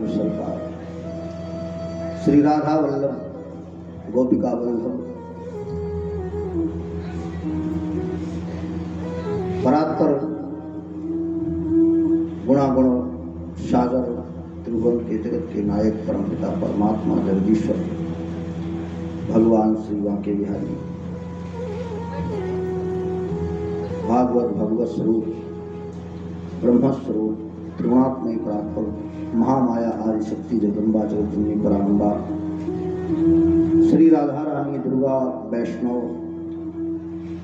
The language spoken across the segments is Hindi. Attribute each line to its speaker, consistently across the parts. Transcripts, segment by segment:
Speaker 1: सरकार श्री राधा वल्लभ गोपिका वल्लभ परात्पर गुणागुण सागर त्रिभुवन के जगत के नायक परमपिता परमात्मा जगदीश्वर भगवान श्री बांके बिहारी भागवत भगवत स्वरूप ब्रह्म स्वरूप त्रिगुणात्मय परात्पर महामाया आदि शक्ति जगदम्बा जगतजननी पराम्बा श्री राधा रानी दुर्गा वैष्णव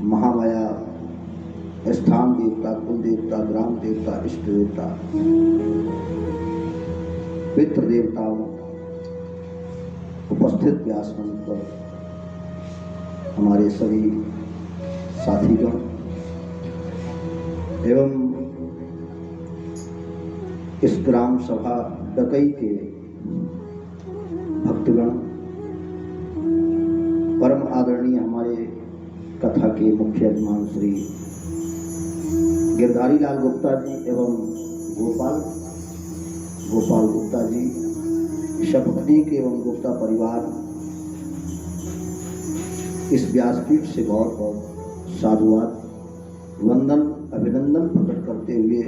Speaker 1: महामाया स्थान देवता कुल देवता ग्राम देवता इष्ट देवता पितृ देवताओं उपस्थित व्यास मंच पर हमारे सभी साथीगण एवं इस ग्राम सभा डकई के भक्तगण परम आदरणीय हमारे कथा के मुख्य यजमान श्री गिरधारी लाल गुप्ता जी एवं गोपाल गुप्ता जी शपथनीक एवं गुप्ता परिवार इस व्यासपीठ से बहुत बहुत साधुवाद वंदन अभिनंदन प्रकट करते हुए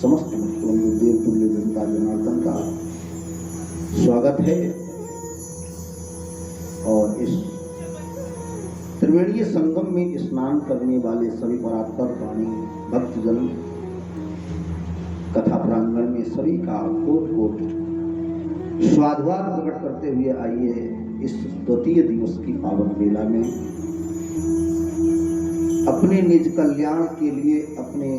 Speaker 1: समस्त भक्तों को देव तुल्य जनता जनार्दन का स्वागत है। और इस त्रिवेणीय संगम में स्नान करने वाले सभी परात्पर प्राणी भक्तजन कथा प्रांगण में सभी का कोट कोट स्वागत प्रकट करते हुए आइए इस द्वितीय दिवस की पावन मेला में अपने निज कल्याण के लिए, अपने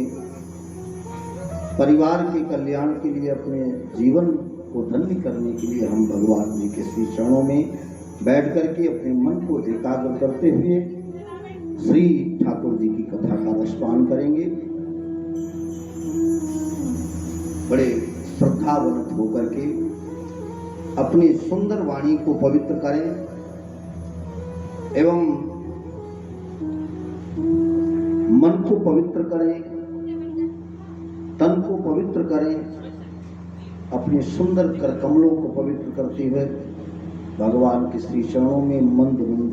Speaker 1: परिवार के कल्याण के लिए, अपने जीवन को धन्य करने के लिए हम भगवान जी के श्री चरणों में बैठ करके अपने मन को एकाग्र करते हुए श्री ठाकुर जी की कथा का रसपान करेंगे। बड़े श्रद्धावनत होकर के अपनी सुंदर वाणी को पवित्र करें एवं मन को पवित्र करें, तन को पवित्र करें, अपने सुंदर कर कमलों को पवित्र करते हुए भगवान के श्री चरणों में मंद मंद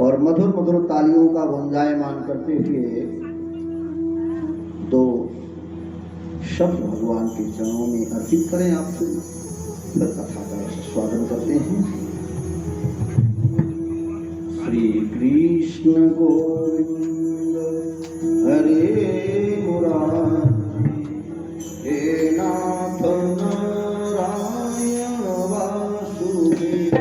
Speaker 1: और मधुर मधुर तालियों का गुंजायमान करते हुए दो शब्द भगवान के चरणों में अर्पित करें। आपसे फिर कथा का स्वागत करते हैं। श्री कृष्ण गोविंद हरे मुरारी हे नाथ नारायण वासुदेव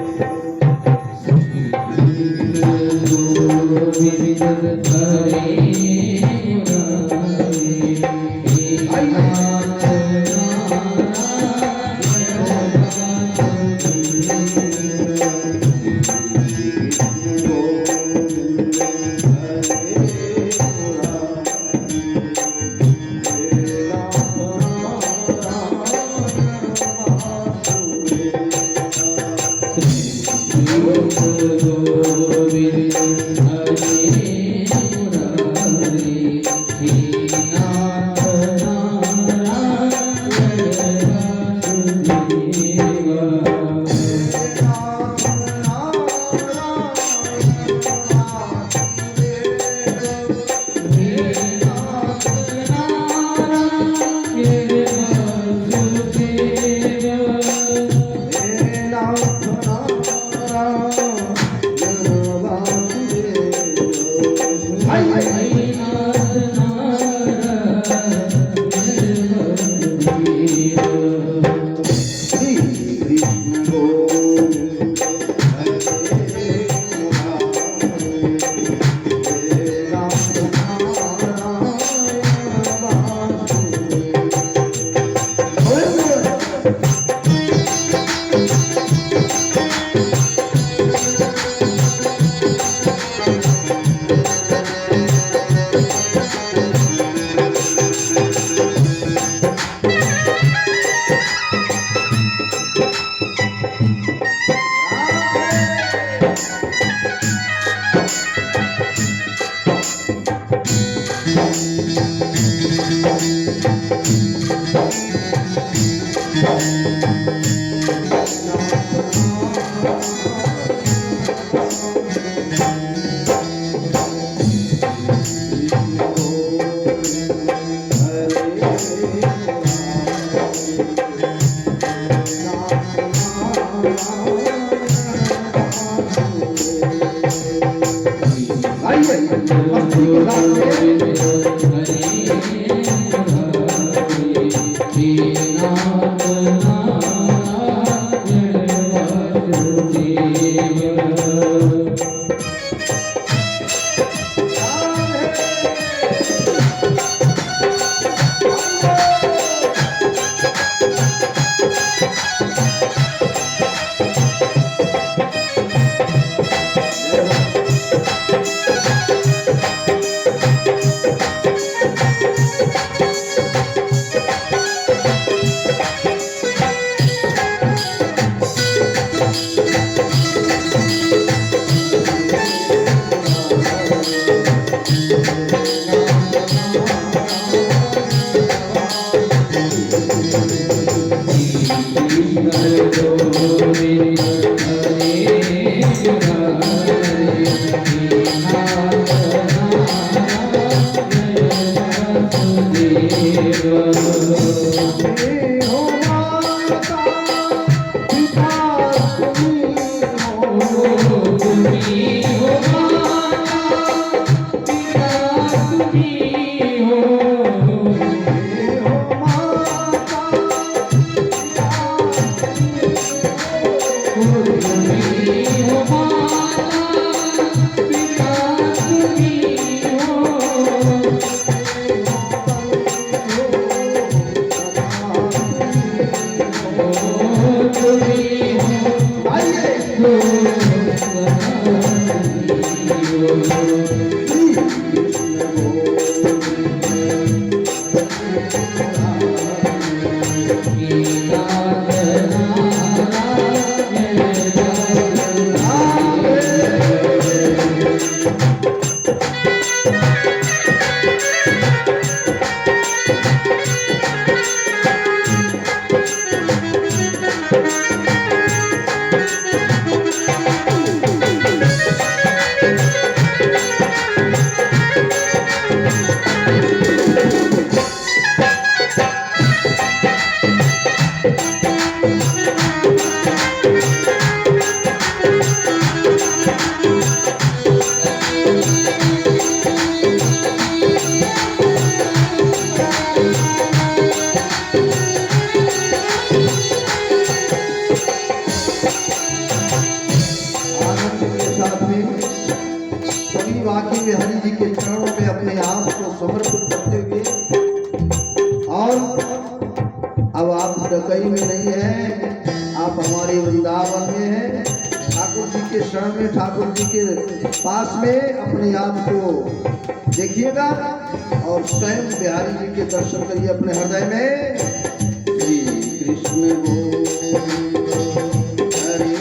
Speaker 1: आइए मस्ती के साथ बाकी में हरि जी के चरणों में अपने आप को समर्पित करते हुए, और अब आप डकई में नहीं है, आप हमारे वृंदावन में हैं। ठाकुर जी के शरण में, ठाकुर जी के पास में अपने आप को देखिएगा और स्वयं बिहारी जी के दर्शन करिए अपने हृदय में। श्री कृष्ण गोविंद हरे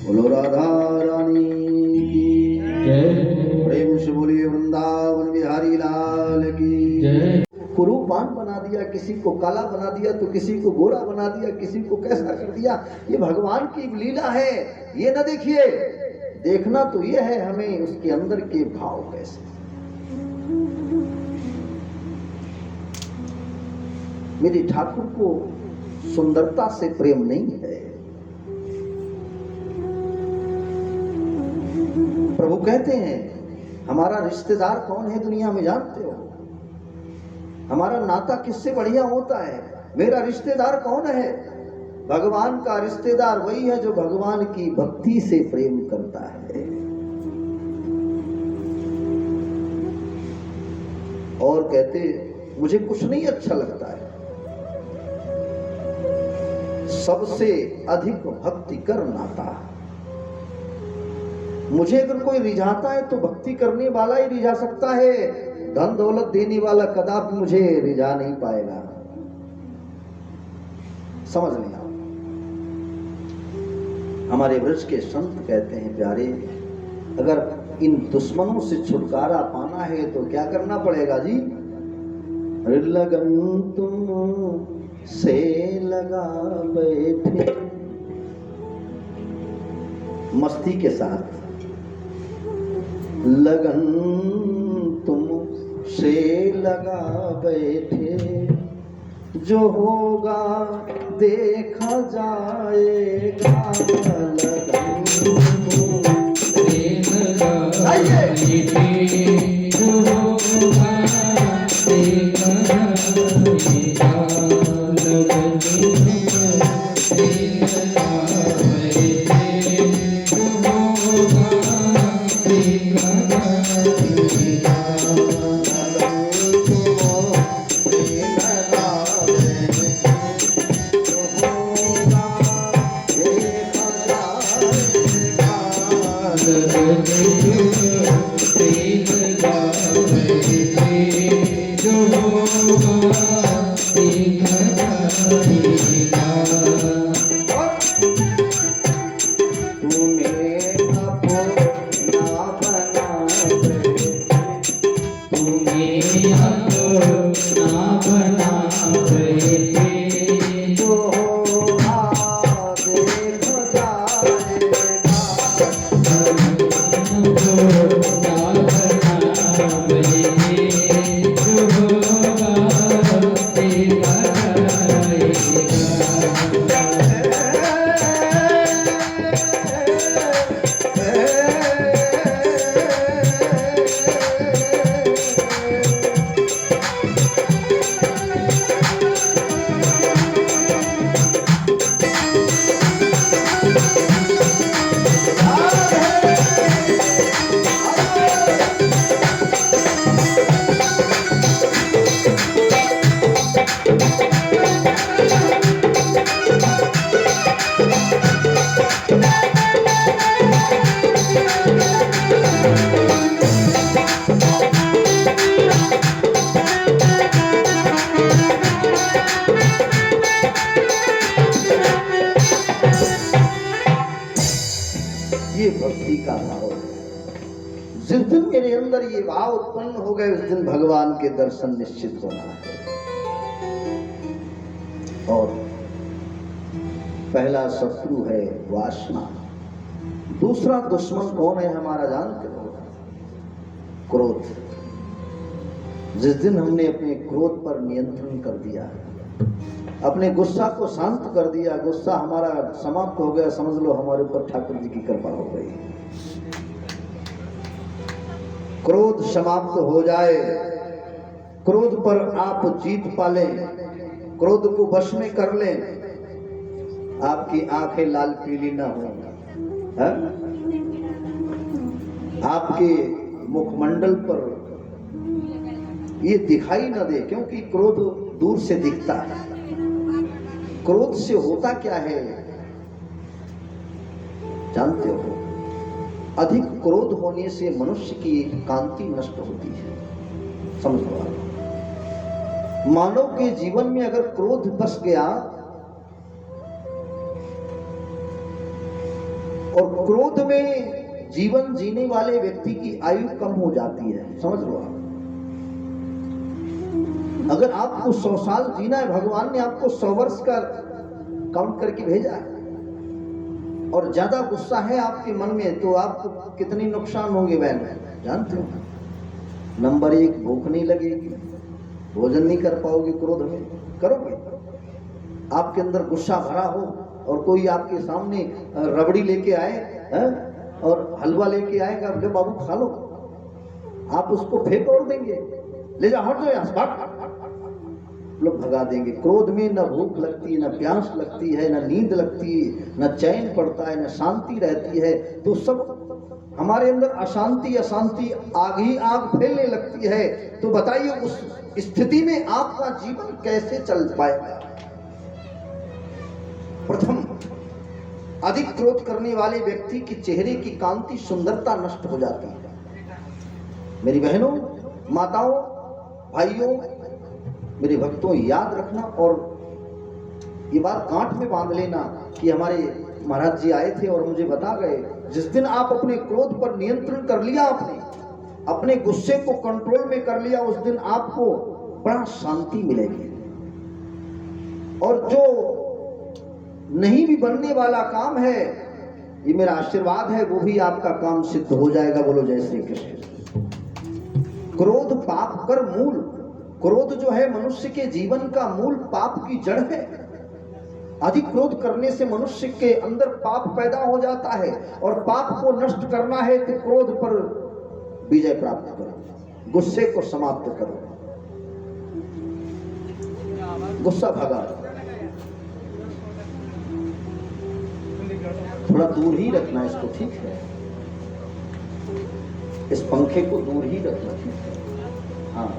Speaker 1: बोलो राधा रानी की
Speaker 2: जय।
Speaker 1: प्रेम से बोलिए वृंदावन बिहारी लाल की
Speaker 2: जय।
Speaker 1: कुरूपान बना दिया, किसी को काला बना दिया तो किसी को गोरा बना दिया, किसी को कैसा कर दिया। ये भगवान की लीला है, ये ना देखिए। देखना तो ये है हमें उसके अंदर के भाव कैसे। मेरे ठाकुर को सुंदरता से प्रेम नहीं है। प्रभु कहते हैं हमारा रिश्तेदार कौन है दुनिया में जानते हो? हमारा नाता किससे बढ़िया होता है? मेरा रिश्तेदार कौन है? भगवान का रिश्तेदार वही है जो भगवान की भक्ति से प्रेम करता है। और कहते मुझे कुछ नहीं अच्छा लगता है, सबसे अधिक भक्ति कर नाता। मुझे अगर कोई रिझाता है तो भक्ति करने वाला ही रिझा सकता है। धन दौलत देने वाला कदापि मुझे रिझा नहीं पाएगा। समझ नहीं आओ। हमारे ब्रज के संत कहते हैं प्यारे, अगर इन दुश्मनों से छुटकारा पाना है तो क्या करना पड़ेगा जी? लगन तुम से लगा बैठे, मस्ती के साथ। लगन तुम से लगा बैठे, जो होगा देखा जाएगा। लगन तुम से लगा बैठे, जो होगा देखा जाएगा। लगन तुम से लगा बैठे, जो होगा देखा जाएगा। ये भक्ति का भाव है। जिस दिन मेरे अंदर ये भाव उत्पन्न हो गए उस दिन भगवान के दर्शन निश्चित होना है। और पहला शत्रु है वासना, दूसरा दुश्मन कौन है हमारा जानते हो? क्रोध। जिस दिन हमने अपने क्रोध पर नियंत्रण कर दिया, अपने गुस्सा को शांत कर दिया, गुस्सा हमारा समाप्त हो गया, समझ लो हमारे ऊपर ठाकुर जी की कृपा हो गई। क्रोध समाप्त हो जाए, क्रोध पर आप जीत पालें, क्रोध को वश में कर लें, आपकी आंखें लाल पीली ना हो, आपके मुखमंडल पर ये दिखाई ना दे, क्योंकि क्रोध दूर से दिखता है। क्रोध से होता क्या है जानते हो? अधिक क्रोध होने से मनुष्य की कांति नष्ट होती है। समझ लो आप। मानव के जीवन में अगर क्रोध बस गया और क्रोध में जीवन जीने वाले व्यक्ति की आयु कम हो जाती है। समझ लो आप, अगर आपको 100 साल जीना है, भगवान ने आपको 100 वर्ष का काउंट करके भेजा है और ज्यादा गुस्सा है आपके मन में, तो आपको कितनी नुकसान होंगे बहन जानते हो। नंबर 1, भूख नहीं लगेगी, भोजन नहीं कर पाओगे क्रोध में। करोगे? आपके अंदर गुस्सा भरा हो और कोई आपके सामने रबड़ी लेके आए है? और हलवा लेके आएगा, बोले बाबू खा लो, आप उसको फेंक और देंगे, ले जा हट जाओ यहाँ से, लोग भगा देंगे। क्रोध में न भूख लगती है, न प्यास लगती है, न नींद लगती है, न चैन पड़ता है, न शांति रहती है। तो सब हमारे अंदर अशांति अशांति आग ही आग फैलने लगती है। तो बताइए उस स्थिति में आपका जीवन कैसे चल पाएगा? प्रथम, अधिक क्रोध करने वाले व्यक्ति के चेहरे की कांति सुंदरता नष्ट हो जाती है। मेरी बहनों, माताओं, भाइयों, मेरे भक्तों, याद रखना और ये बात गांठ में बांध लेना कि हमारे महाराज जी आए थे और मुझे बता गए, जिस दिन आप अपने क्रोध पर नियंत्रण कर लिया, आपने अपने गुस्से को कंट्रोल में कर लिया, उस दिन आपको बड़ा शांति मिलेगी। और जो नहीं भी बनने वाला काम है, ये मेरा आशीर्वाद है, वो भी आपका काम सिद्ध हो जाएगा। बोलो जय श्री कृष्ण। क्रोध पाप कर मूल, क्रोध जो है मनुष्य के जीवन का मूल पाप की जड़ है। अधिक क्रोध करने से मनुष्य के अंदर पाप पैदा हो जाता है और पाप को नष्ट करना है तो क्रोध पर विजय प्राप्त करो, गुस्से को समाप्त करो, गुस्सा भगा, थोड़ा दूर ही रखना इसको, ठीक है? इस पंखे को दूर ही रखना, ठीक है? हाँ,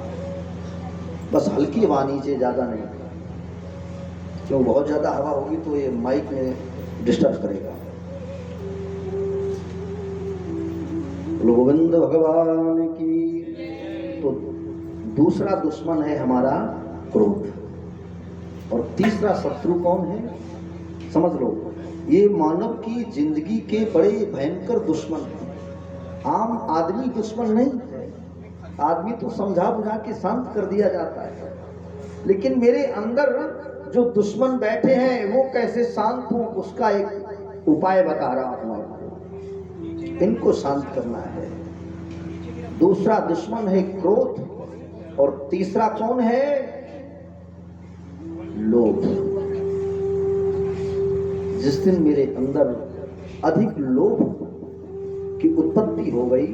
Speaker 1: बस हल्की हवा नीचे, ज्यादा नहीं, क्यों बहुत ज्यादा हवा होगी तो ये माइक में डिस्टर्ब करेगा। गोविंद भगवान की। तो दूसरा दुश्मन है हमारा क्रोध, और तीसरा शत्रु कौन है? समझ लो, ये मानव की जिंदगी के बड़े भयंकर दुश्मन है। आम आदमी दुश्मन नहीं है, आदमी तो समझा बुझा के शांत कर दिया जाता है, लेकिन मेरे अंदर जो दुश्मन बैठे हैं वो कैसे शांत हो, उसका एक उपाय बता रहा हूं आपको। इनको शांत करना है। दूसरा दुश्मन है क्रोध, और तीसरा कौन है? लोभ। जिस दिन मेरे अंदर अधिक लोभ की उत्पत्ति हो गई,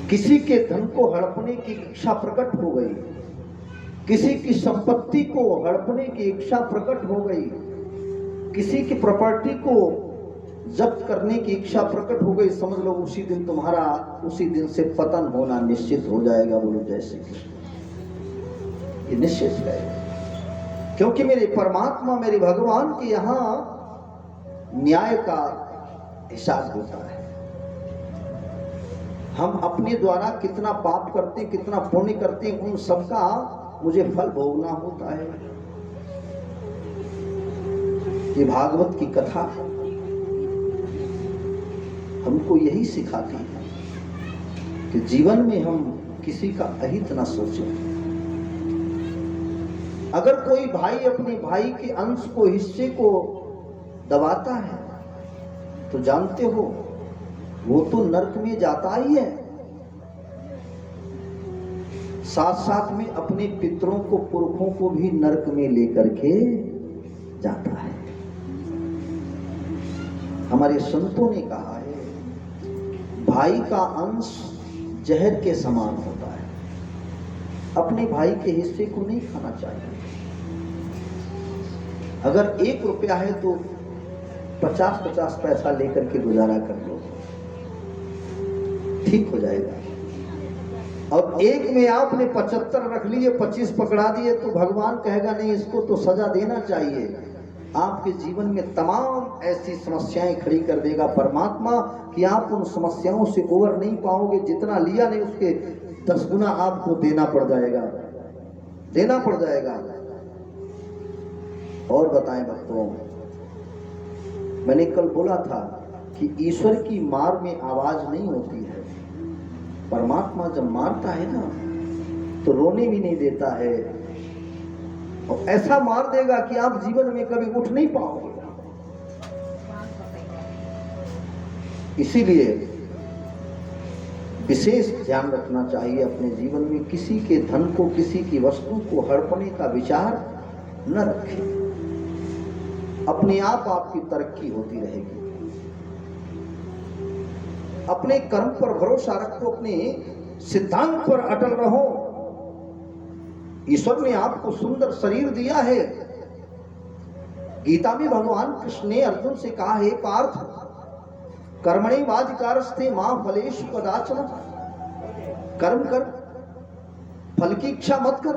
Speaker 1: किसी के धन को हड़पने की इच्छा प्रकट हो गई, किसी की संपत्ति को हड़पने की इच्छा प्रकट हो गई, किसी की प्रॉपर्टी को जब्त करने की इच्छा प्रकट हो गई, समझ लो उसी दिन तुम्हारा, उसी दिन से पतन होना निश्चित हो जाएगा। बोलो जय श्री कृष्ण। ये निश्चित है, क्योंकि मेरे परमात्मा, मेरे भगवान के यहाँ न्याय का हिसाब होता है। हम अपने द्वारा कितना पाप करते, कितना पुण्य करते, उन सबका मुझे फल भोगना होता है। ये भागवत की कथा हमको यही सिखाती है कि जीवन में हम किसी का अहित ना सोचें। अगर कोई भाई अपने भाई के अंश को, हिस्से को दबाता है तो जानते हो वो तो नरक में जाता ही है, साथ साथ में अपने पितरों को, पुरखों को भी नरक में लेकर के जाता है। हमारे संतों ने कहा है, भाई का अंश जहर के समान होता है, अपने भाई के हिस्से को नहीं खाना चाहिए। अगर 1 रुपया है तो 50-50 पैसा लेकर के गुजारा कर लो, ठीक हो जाएगा। और एक में आपने 75 रख लिए, 25 पकड़ा दिए, तो भगवान कहेगा नहीं, इसको तो सजा देना चाहिए। आपके जीवन में तमाम ऐसी समस्याएं खड़ी कर देगा परमात्मा कि आप उन समस्याओं से उबर नहीं पाओगे। जितना लिया नहीं उसके 10 गुना आपको देना पड़ जाएगा, देना पड़ जाएगा। और बताएं भक्तों, मैंने कल बोला था कि ईश्वर की मार में आवाज नहीं होती है। परमात्मा जब मारता है ना तो रोने भी नहीं देता है, और ऐसा मार देगा कि आप जीवन में कभी उठ नहीं पाओगे। इसीलिए विशेष ध्यान रखना चाहिए अपने जीवन में, किसी के धन को, किसी की वस्तु को हड़पने का विचार न रखें। अपने आप आपकी तरक्की होती रहेगी। अपने कर्म पर भरोसा रखो, अपने सिद्धांत पर अटल रहो। ईश्वर ने आपको सुंदर शरीर दिया है। गीता में भगवान कृष्ण ने अर्जुन से कहा है, पार्थ कर्मणैवाधिकारस्ते मां फलेषु कदाचन। कर्म कर, फल की इच्छा मत कर।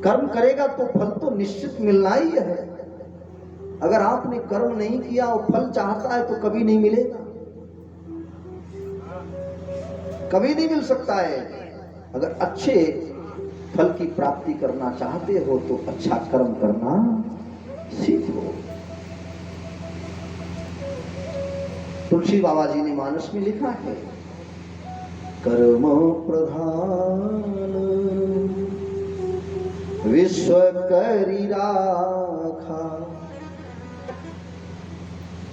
Speaker 1: कर्म करेगा तो फल तो निश्चित मिलना ही है। अगर आपने कर्म नहीं किया और फल चाहता है तो कभी नहीं मिलेगा, कभी नहीं मिल सकता है। अगर अच्छे फल की प्राप्ति करना चाहते हो तो अच्छा कर्म करना सीखो। तुलसी बाबा जी ने मानस में लिखा है, कर्म प्रधान विश्व करी राखा,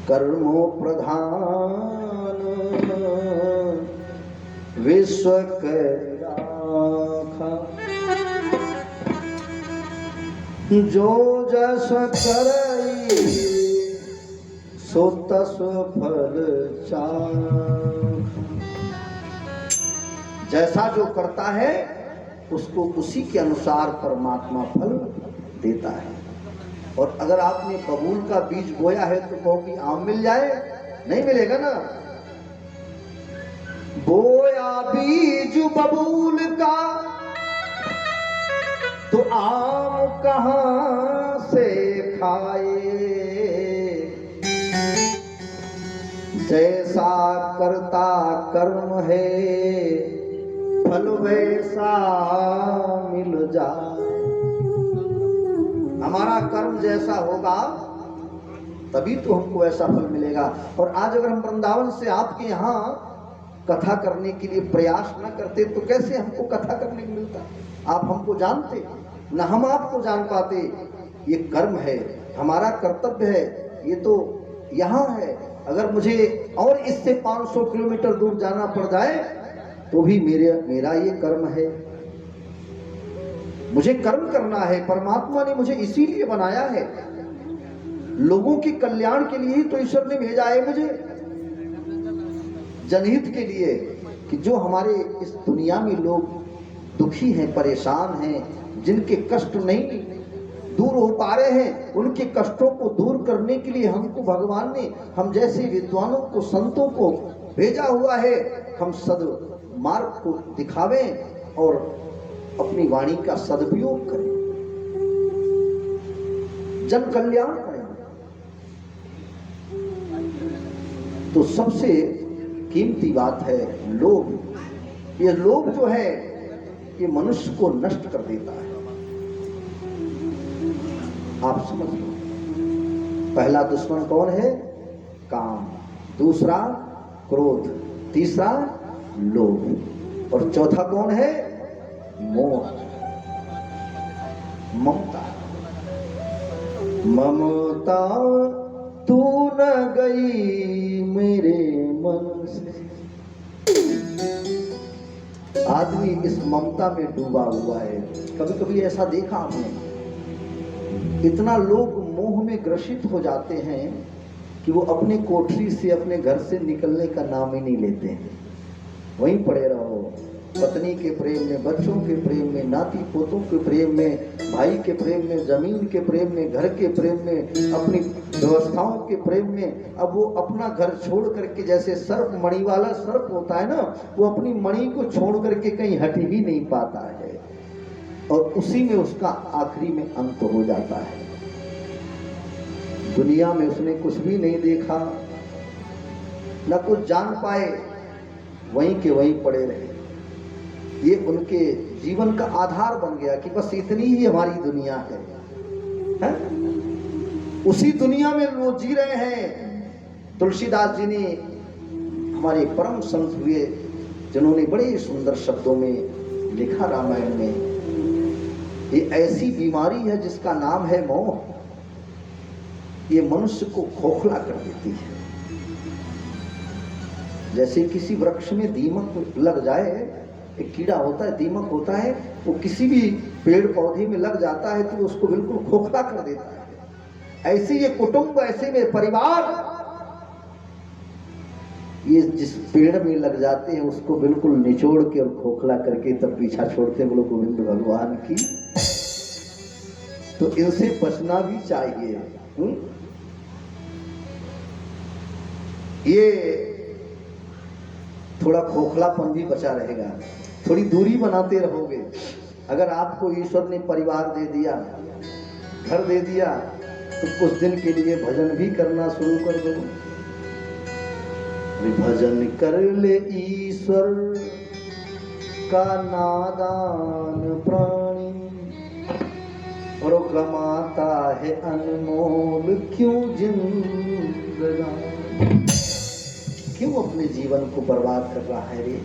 Speaker 1: कर्मो प्रधान विश्व करी राखा, जो जस करई सो तस फल चाख। जैसा जो करता है उसको उसी के अनुसार परमात्मा फल देता है। और अगर आपने बबूल का बीज बोया है तो कहो कि आम मिल जाए, नहीं मिलेगा ना। बोया बीज बबूल का तो आम कहां से खाए, जैसा करता कर्म है फल वैसा मिल जाए। हमारा कर्म जैसा होगा तभी तो हमको ऐसा फल मिलेगा। और आज अगर हम वृंदावन से आपके यहाँ कथा करने के लिए प्रयास न करते तो कैसे हमको कथा करने को मिलता? आप हमको जानते न, हम आपको जान पाते। ये कर्म है, हमारा कर्तव्य है, ये तो यहाँ है। अगर मुझे और इससे 500 किलोमीटर दूर जाना पड़ जाए तो भी मेरा ये कर्म है। मुझे कर्म करना है। परमात्मा ने मुझे इसीलिए बनाया है, लोगों के कल्याण के लिए ही तो ईश्वर ने भेजा है मुझे, जनहित के लिए। कि जो हमारे इस दुनिया में लोग दुखी हैं, परेशान हैं, जिनके कष्ट नहीं दूर हो पा रहे हैं, उनके कष्टों को दूर करने के लिए हमको भगवान ने हम जैसे विद्वानों को, संतों को भेजा हुआ है। हम सद्मार्ग को दिखावें और अपनी वाणी का सदुपयोग करें, जन कल्याण करें। तो सबसे कीमती बात है लोभ। ये लोभ जो है ये मनुष्य को नष्ट कर देता है। आप समझ लो, पहला दुश्मन कौन है? काम, दूसरा क्रोध, तीसरा लोभ, और चौथा कौन है? मोह, ममता। ममता तू न गई मेरे मन से। आदमी इस ममता में डूबा हुआ है। कभी कभी ऐसा देखा हमने, इतना लोग मोह में ग्रसित हो जाते हैं कि वो अपने कोठरी से, अपने घर से निकलने का नाम ही नहीं लेते हैं। वहीं पड़े रहो, पत्नी के प्रेम में, बच्चों के प्रेम में, नाती पोतों के प्रेम में, भाई के प्रेम में, जमीन के प्रेम में, घर के प्रेम में, अपनी व्यवस्थाओं के प्रेम में। अब वो अपना घर छोड़ करके, जैसे सर्प, मणि वाला सर्प होता है ना, वो अपनी मणि को छोड़ करके कहीं हट ही नहीं पाता है, और उसी में उसका आखिरी में अंत हो जाता है। दुनिया में उसने कुछ भी नहीं देखा, न कुछ जान पाए, वहीं के वहीं पड़े रहे। ये उनके जीवन का आधार बन गया कि बस इतनी ही हमारी दुनिया है? उसी दुनिया में वो जी रहे हैं। तुलसीदास जी ने, हमारे परम संत हुए, जिन्होंने बड़े सुंदर शब्दों में लिखा रामायण में, ये ऐसी बीमारी है जिसका नाम है मोह, ये मनुष्य को खोखला कर देती है। जैसे किसी वृक्ष में दीमक लग जाए, एक कीड़ा होता है, दीमक होता है, वो किसी भी पेड़ पौधे में लग जाता है तो उसको बिल्कुल खोखला कर देता है। ऐसे ये कुटुंब, ऐसे में परिवार, ये जिस पेड़ में लग जाते हैं उसको बिल्कुल निचोड़ के और खोखला करके तब पीछा छोड़ते हैं बोलो गोविंद भगवान की। तो इनसे बचना भी चाहिए। ये थोड़ा खोखलापन भी बचा रहेगा, थोड़ी दूरी बनाते रहोगे। अगर आपको ईश्वर ने परिवार दे दिया, घर दे दिया, तो कुछ दिन के लिए भजन भी करना शुरू कर दो। भजन कर ले ईश्वर का नादान प्राणी, और कमाता है अनमोल क्यों जिंदगानी। क्यों अपने जीवन को बर्बाद कर रहा है रे?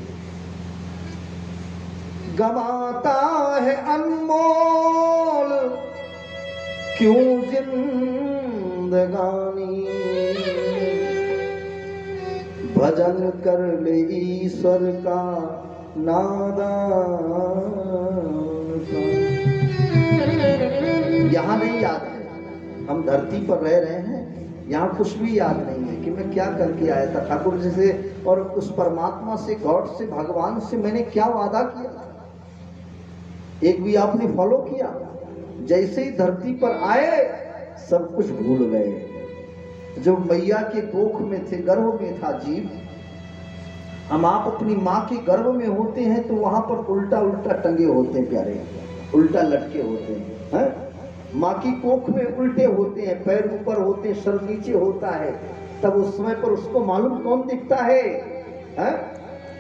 Speaker 1: गमाता है अनमोल क्यों जिंदगानी, भजन कर ले ईश्वर का नादान। यहाँ नहीं याद है, हम धरती पर रह रहे हैं, यहाँ कुछ भी याद नहीं है कि मैं क्या करके आया था ठाकुर जी से, और उस परमात्मा से, गॉड से, भगवान से मैंने क्या वादा किया था, एक भी आपने फॉलो किया? जैसे ही धरती पर आए सब कुछ भूल गए। जो मैया के कोख में थे, गर्भ में था जीव, हम आप अपनी माँ के गर्भ में होते हैं तो वहां पर उल्टा उल्टा टंगे होते हैं प्यारे, उल्टा लटके होते हैं। माँ की कोख में उल्टे होते हैं, पैर ऊपर होते हैं, सर नीचे होता है। तब उस समय पर उसको मालूम कौन दिखता है?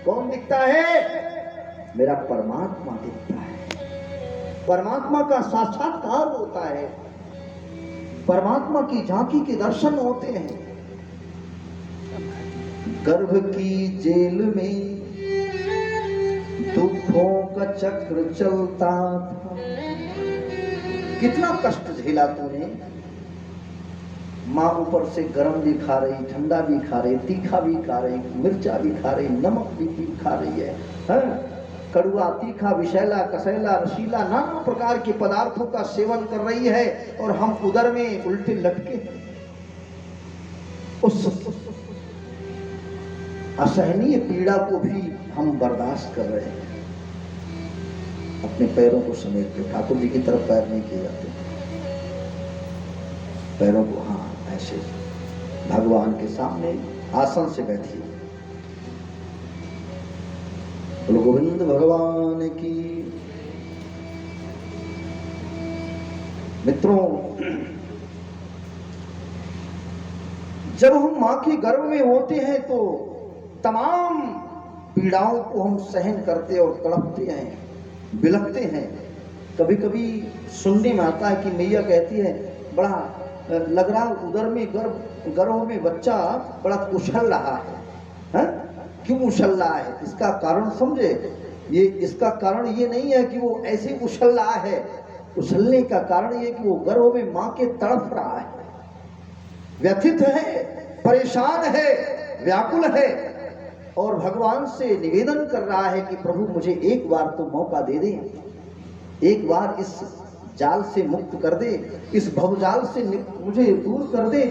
Speaker 1: कौन दिखता है? मेरा परमात्मा दिखता है। परमात्मा का साक्षात्कार होता है, परमात्मा की झांकी के दर्शन होते हैं। गर्भ की जेल में दुखों का चक्र चलता था। कितना कष्ट झेला तूने। माँ ऊपर से गर्म भी खा रही, ठंडा भी खा रही, तीखा भी खा रही, मिर्चा भी खा रही, नमक भी खा रही है, कड़ुआ, तीखा, विषैला, कसैला, रसीला, नाना प्रकार के पदार्थों का सेवन कर रही है, और हम उदर में उल्टे लटके हैं। उस असहनीय पीड़ा को भी हम बर्दाश्त कर रहे हैं। अपने पैरों को समेट के, ठाकुर जी की तरफ पैर नहीं किए जाते, पैरों को ऐसे भगवान के सामने आसन से बैठिए। बोलो गोविंद भगवान की। मित्रों, जब हम मां के गर्भ में होते हैं तो तमाम पीड़ाओं को हम सहन करते और तड़पते हैं, बिलखते हैं। कभी कभी सुनने में आता है कि मैया कहती है बड़ा लग रहा उधर में गर्भ में बच्चा बड़ा उछल रहा है। क्यों उछल रहा है? इसका कारण समझे। ये इसका कारण ये नहीं है कि वो ऐसे उछल रहा है, उछलने का कारण ये कि वो गर्भ में मां के तड़प रहा है, व्यथित है, परेशान है, व्याकुल है, और भगवान से निवेदन कर रहा है कि प्रभु मुझे एक बार तो मौका दे दे, एक बार इस जाल से मुक्त कर दे, इस भवजाल से मुझे दूर कर दे।